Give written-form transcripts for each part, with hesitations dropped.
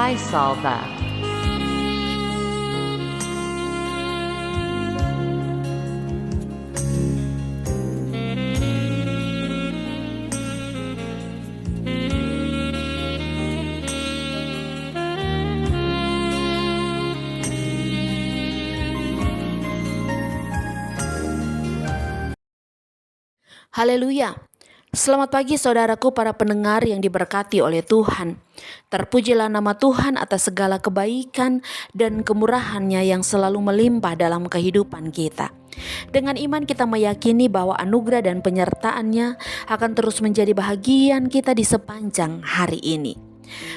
I saw that. Haleluya. Selamat pagi saudaraku para pendengar yang diberkati oleh Tuhan. Terpujilah nama Tuhan atas segala kebaikan dan kemurahan-Nya yang selalu melimpah dalam kehidupan kita. Dengan iman kita meyakini bahwa anugerah dan penyertaan-Nya akan terus menjadi bahagian kita di sepanjang hari ini.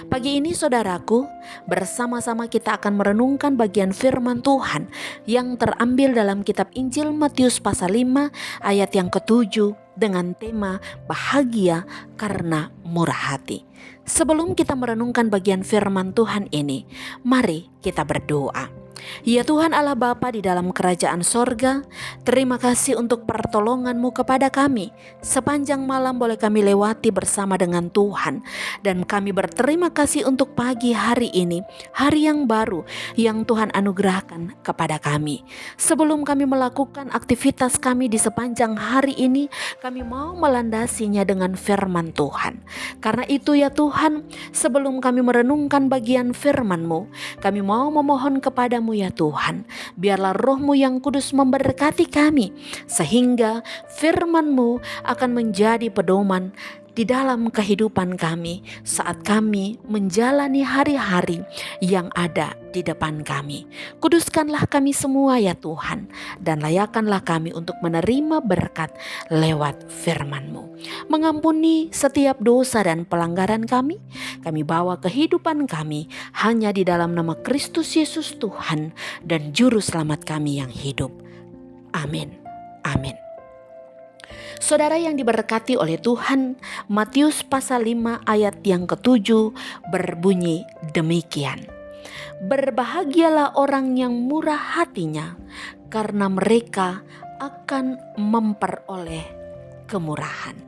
Pagi ini saudaraku, bersama-sama kita akan merenungkan bagian firman Tuhan yang terambil dalam kitab Injil Matius pasal 5 ayat yang ke-7 dengan tema bahagia karena murah hati. Sebelum kita merenungkan bagian firman Tuhan ini, mari kita berdoa. Ya Tuhan Allah Bapa di dalam kerajaan sorga, terima kasih untuk pertolongan-Mu kepada kami. Sepanjang malam boleh kami lewati bersama dengan Tuhan. Dan kami berterima kasih untuk pagi hari ini, hari yang baru yang Tuhan anugerahkan kepada kami. Sebelum kami melakukan aktivitas kami di sepanjang hari ini, kami mau melandasinya dengan firman Tuhan. Karena itu ya Tuhan, sebelum kami merenungkan bagian firman-Mu, kami mau memohon kepadamu ya Tuhan, biarlah Roh-Mu yang kudus memberkati kami, sehingga firman-Mu akan menjadi pedoman di dalam kehidupan kami saat kami menjalani hari-hari yang ada di depan kami. Kuduskanlah kami semua ya Tuhan, dan layakkanlah kami untuk menerima berkat lewat firman-Mu. Mengampuni setiap dosa dan pelanggaran kami bawa kehidupan kami hanya di dalam nama Kristus Yesus Tuhan dan Juru Selamat kami yang hidup. Amin. Amin. Saudara yang diberkati oleh Tuhan, Matius pasal 5 ayat yang ke-7 berbunyi demikian. Berbahagialah orang yang murah hatinya, karena mereka akan memperoleh kemurahan.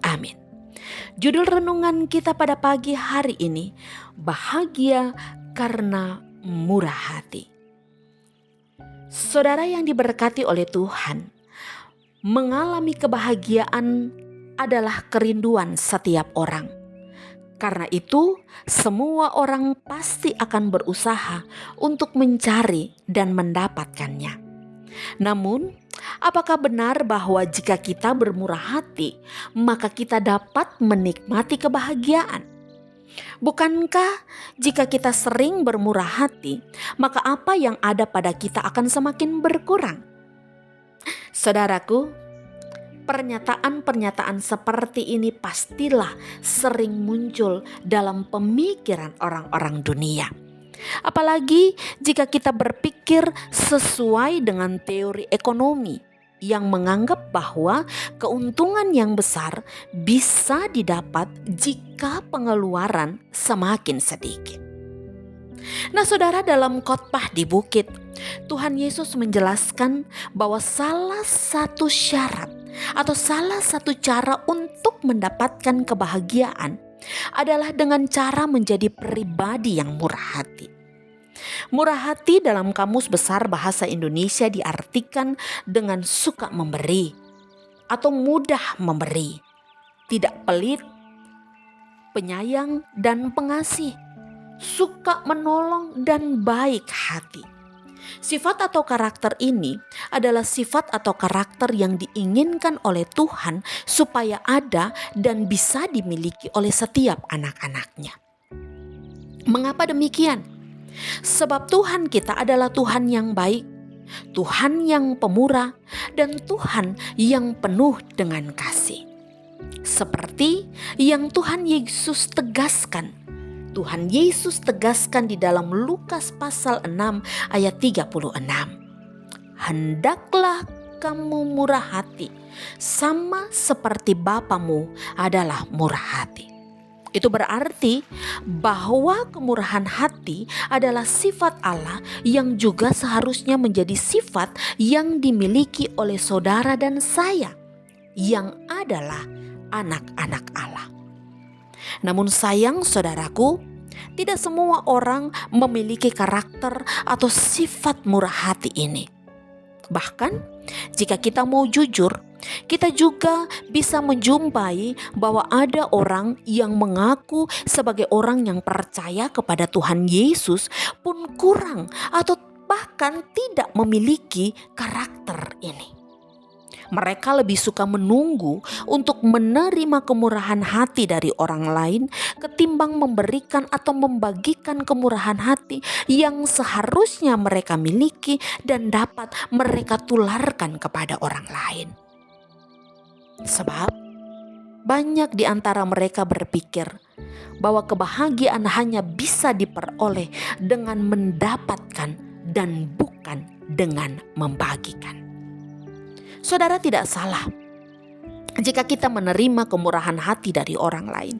Amin. Judul renungan kita pada pagi hari ini, bahagia karena murah hati. Saudara yang diberkati oleh Tuhan, mengalami kebahagiaan adalah kerinduan setiap orang. Karena itu, semua orang pasti akan berusaha untuk mencari dan mendapatkannya. Namun, apakah benar bahwa jika kita bermurah hati, maka kita dapat menikmati kebahagiaan? Bukankah jika kita sering bermurah hati, maka apa yang ada pada kita akan semakin berkurang? Saudaraku, pernyataan-pernyataan seperti ini pastilah sering muncul dalam pemikiran orang-orang dunia. Apalagi jika kita berpikir sesuai dengan teori ekonomi yang menganggap bahwa keuntungan yang besar bisa didapat jika pengeluaran semakin sedikit. Nah saudara, dalam khotbah di bukit, Tuhan Yesus menjelaskan bahwa salah satu syarat atau salah satu cara untuk mendapatkan kebahagiaan adalah dengan cara menjadi pribadi yang murah hati. Murah hati dalam Kamus Besar Bahasa Indonesia diartikan dengan suka memberi atau mudah memberi, tidak pelit, penyayang dan pengasih, suka menolong dan baik hati. Sifat atau karakter ini adalah sifat atau karakter yang diinginkan oleh Tuhan supaya ada dan bisa dimiliki oleh setiap anak-anaknya. Mengapa demikian? Sebab Tuhan kita adalah Tuhan yang baik, Tuhan yang pemurah, dan Tuhan yang penuh dengan kasih. Seperti yang Tuhan Yesus tegaskan. Tuhan Yesus tegaskan di dalam Lukas pasal 6 ayat 36. Hendaklah kamu murah hati, sama seperti Bapamu adalah murah hati. Itu berarti bahwa kemurahan hati adalah sifat Allah yang juga seharusnya menjadi sifat yang dimiliki oleh saudara dan saya, yang adalah anak-anak Allah. Namun sayang saudaraku, Tidak semua orang memiliki karakter atau sifat murah hati ini. Bahkan jika kita mau jujur, kita juga bisa menjumpai bahwa ada orang yang mengaku sebagai orang yang percaya kepada Tuhan Yesus pun kurang atau bahkan tidak memiliki karakter ini. Mereka lebih suka menunggu untuk menerima kemurahan hati dari orang lain ketimbang memberikan atau membagikan kemurahan hati yang seharusnya mereka miliki dan dapat mereka tularkan kepada orang lain. Sebab banyak di antara mereka berpikir bahwa kebahagiaan hanya bisa diperoleh dengan mendapatkan dan bukan dengan membagikan. Saudara, tidak salah jika kita menerima kemurahan hati dari orang lain.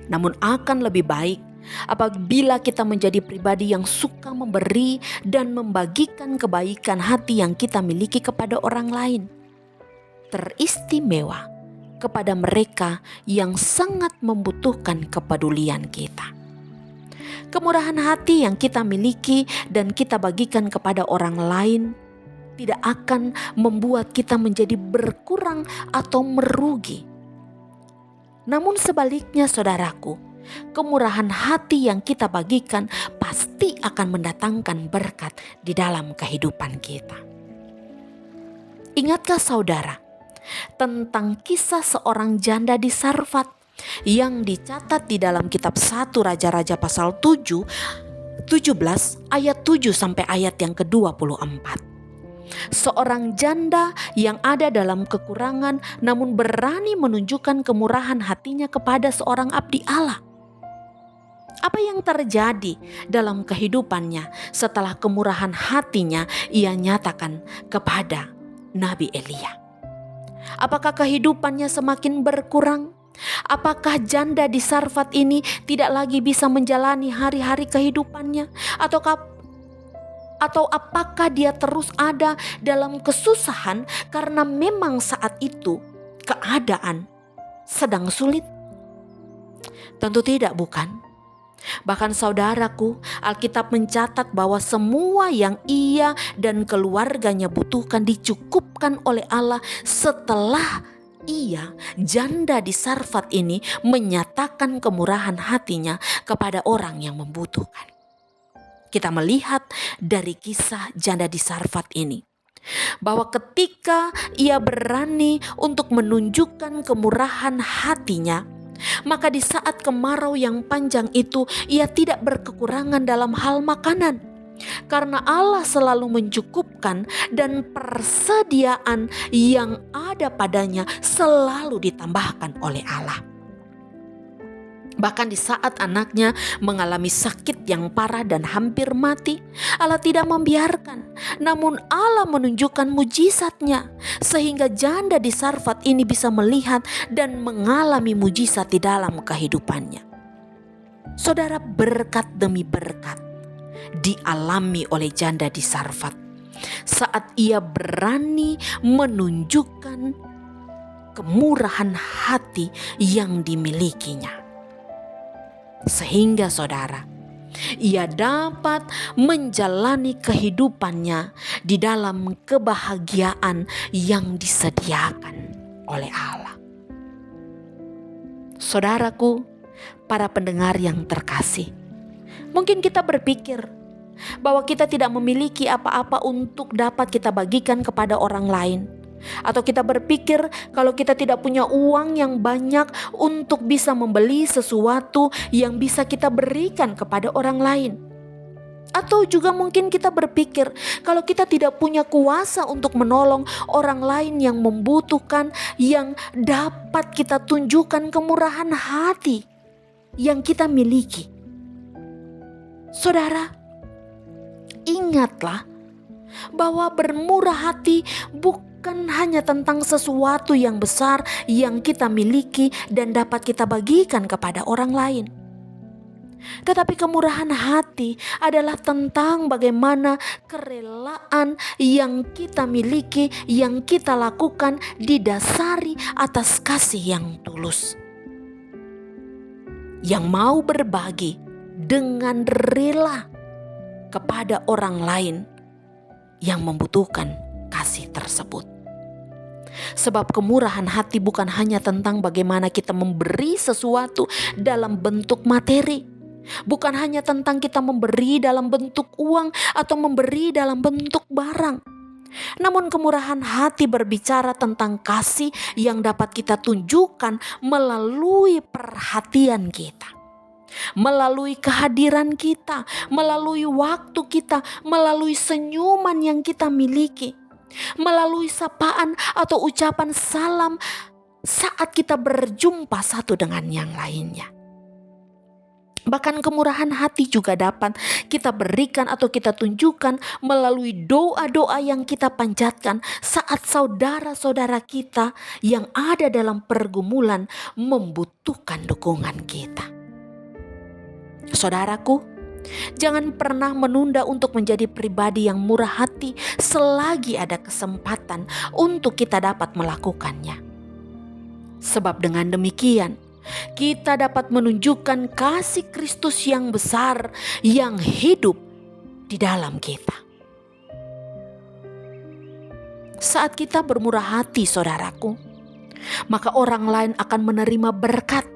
Namun akan lebih baik apabila kita menjadi pribadi yang suka memberi dan membagikan kebaikan hati yang kita miliki kepada orang lain. Teristimewa kepada mereka yang sangat membutuhkan kepedulian kita. Kemurahan hati yang kita miliki dan kita bagikan kepada orang lain tidak akan membuat kita menjadi berkurang atau merugi. Namun sebaliknya saudaraku, kemurahan hati yang kita bagikan pasti akan mendatangkan berkat di dalam kehidupan kita. Ingatkah saudara tentang kisah seorang janda di Sarfat yang dicatat di dalam kitab 1 Raja-Raja pasal 17 ayat 7 sampai ayat yang ke-24. Seorang janda yang ada dalam kekurangan namun berani menunjukkan kemurahan hatinya kepada seorang abdi Allah. Apa yang terjadi dalam kehidupannya setelah kemurahan hatinya ia nyatakan kepada Nabi Elia? Apakah kehidupannya semakin berkurang? Apakah janda di Sarfat ini tidak lagi bisa menjalani hari-hari kehidupannya? Atau apakah dia terus ada dalam kesusahan karena memang saat itu keadaan sedang sulit? Tentu tidak, bukan? Bahkan saudaraku, Alkitab mencatat bahwa semua yang ia dan keluarganya butuhkan dicukupkan oleh Allah setelah ia, janda di Sarfat ini, menyatakan kemurahan hatinya kepada orang yang membutuhkan. Kita melihat dari kisah janda di Sarfat ini bahwa ketika ia berani untuk menunjukkan kemurahan hatinya, maka di saat kemarau yang panjang itu ia tidak berkekurangan dalam hal makanan, karena Allah selalu mencukupkan dan persediaan yang ada padanya selalu ditambahkan oleh Allah. Bahkan di saat anaknya mengalami sakit yang parah dan hampir mati, Allah tidak membiarkan. Namun Allah menunjukkan mujizatnya sehingga janda di Sarfat ini bisa melihat dan mengalami mujizat di dalam kehidupannya. Saudara, berkat demi berkat dialami oleh janda di Sarfat saat ia berani menunjukkan kemurahan hati yang dimilikinya. Sehingga saudara, ia dapat menjalani kehidupannya di dalam kebahagiaan yang disediakan oleh Allah. Saudaraku, para pendengar yang terkasih, mungkin kita berpikir bahwa kita tidak memiliki apa-apa untuk dapat kita bagikan kepada orang lain. Atau kita berpikir kalau kita tidak punya uang yang banyak untuk bisa membeli sesuatu yang bisa kita berikan kepada orang lain. Atau juga mungkin kita berpikir kalau kita tidak punya kuasa untuk menolong orang lain yang membutuhkan, yang dapat kita tunjukkan kemurahan hati yang kita miliki. Saudara, ingatlah bahwa bermurah hati bukan hanya tentang sesuatu yang besar yang kita miliki dan dapat kita bagikan kepada orang lain. Tetapi kemurahan hati adalah tentang bagaimana kerelaan yang kita miliki, yang kita lakukan didasari atas kasih yang tulus. Yang mau berbagi dengan rela kepada orang lain yang membutuhkan kasih tersebut. Sebab kemurahan hati bukan hanya tentang bagaimana kita memberi sesuatu dalam bentuk materi. Bukan hanya tentang kita memberi dalam bentuk uang atau memberi dalam bentuk barang. Namun kemurahan hati berbicara tentang kasih yang dapat kita tunjukkan melalui perhatian kita, melalui kehadiran kita, melalui waktu kita, melalui senyuman yang kita miliki, melalui sapaan atau ucapan salam saat kita berjumpa satu dengan yang lainnya. Bahkan kemurahan hati juga dapat kita berikan atau kita tunjukkan melalui doa-doa yang kita panjatkan saat saudara-saudara kita yang ada dalam pergumulan membutuhkan dukungan kita. Saudaraku, jangan pernah menunda untuk menjadi pribadi yang murah hati selagi ada kesempatan untuk kita dapat melakukannya. Sebab dengan demikian, kita dapat menunjukkan kasih Kristus yang besar yang hidup di dalam kita. Saat kita bermurah hati, saudaraku, maka orang lain akan menerima berkat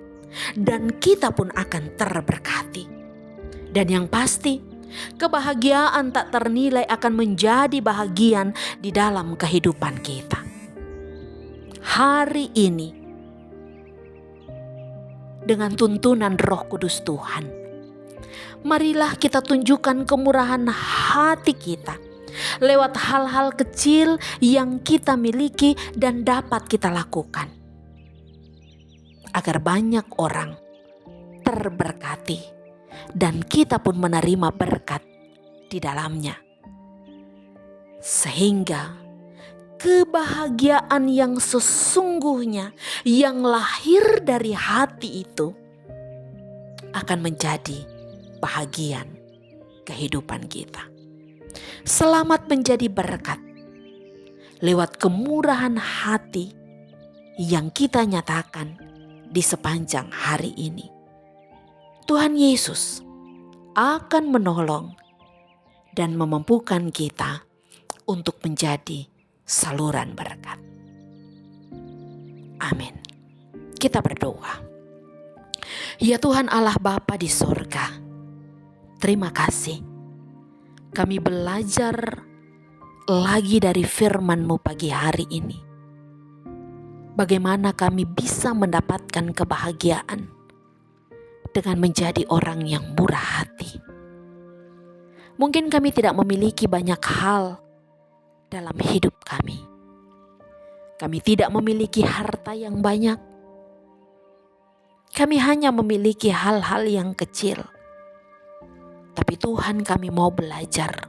dan kita pun akan terberkati. Dan yang pasti, kebahagiaan tak ternilai akan menjadi bahagian di dalam kehidupan kita. Hari ini, dengan tuntunan Roh Kudus Tuhan, marilah kita tunjukkan kemurahan hati kita lewat hal-hal kecil yang kita miliki dan dapat kita lakukan, agar banyak orang terberkati dan kita pun menerima berkat di dalamnya, sehingga kebahagiaan yang sesungguhnya yang lahir dari hati itu akan menjadi bahagian kehidupan kita. Selamat menjadi berkat lewat kemurahan hati yang kita nyatakan di sepanjang hari ini. Tuhan Yesus akan menolong dan memampukan kita untuk menjadi saluran berkat. Amin. Kita berdoa. Ya Tuhan Allah Bapa di sorga, terima kasih. Kami belajar lagi dari firman-Mu pagi hari ini. Bagaimana kami bisa mendapatkan kebahagiaan dengan menjadi orang yang murah hati. Mungkin kami tidak memiliki banyak hal dalam hidup kami. Kami tidak memiliki harta yang banyak. Kami hanya memiliki hal-hal yang kecil. Tapi Tuhan, kami mau belajar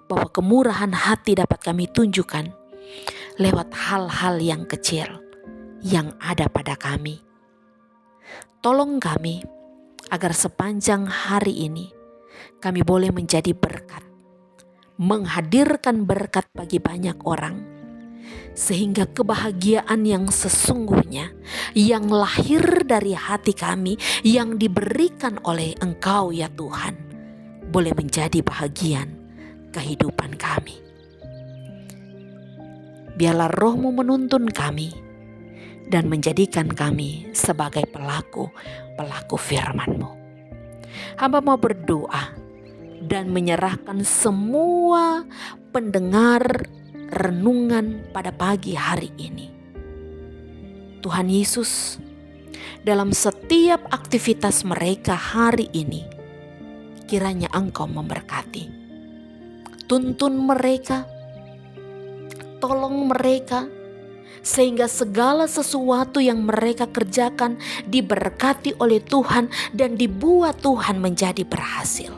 bahwa kemurahan hati dapat kami tunjukkan lewat hal-hal yang kecil yang ada pada kami. Tolong kami agar sepanjang hari ini kami boleh menjadi berkat, menghadirkan berkat bagi banyak orang, sehingga kebahagiaan yang sesungguhnya yang lahir dari hati kami yang diberikan oleh Engkau ya Tuhan boleh menjadi bahagian kehidupan kami. Biarlah Roh-Mu menuntun kami dan menjadikan kami sebagai pelaku firman-Mu. Hamba mau berdoa dan menyerahkan semua pendengar renungan pada pagi hari ini. Tuhan Yesus, dalam setiap aktivitas mereka hari ini, kiranya Engkau memberkati. Tuntun mereka, tolong mereka, sehingga segala sesuatu yang mereka kerjakan diberkati oleh Tuhan dan dibuat Tuhan menjadi berhasil.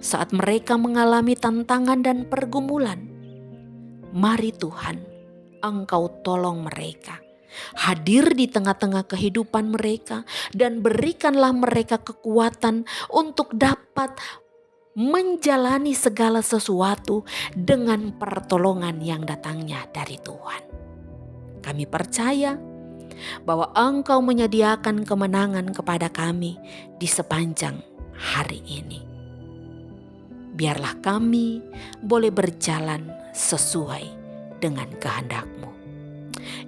Saat mereka mengalami tantangan dan pergumulan, mari Tuhan, Engkau tolong mereka. Hadir di tengah-tengah kehidupan mereka dan berikanlah mereka kekuatan untuk dapat menjalani segala sesuatu dengan pertolongan yang datangnya dari Tuhan. Kami percaya bahwa Engkau menyediakan kemenangan kepada kami di sepanjang hari ini. Biarlah kami boleh berjalan sesuai dengan kehendak-Mu.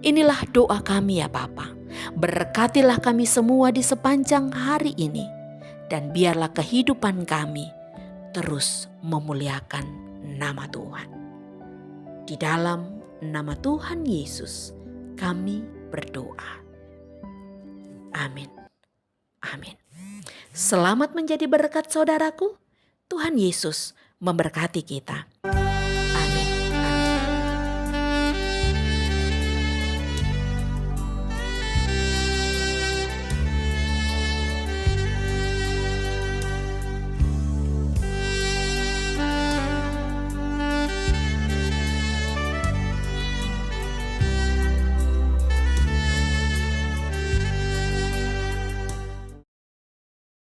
Inilah doa kami ya Bapa. Berkatilah kami semua di sepanjang hari ini, dan biarlah kehidupan kami terus memuliakan nama Tuhan. Di dalam nama Tuhan Yesus kami berdoa. Amin. Amin. Selamat menjadi berkat saudaraku. Tuhan Yesus memberkati kita.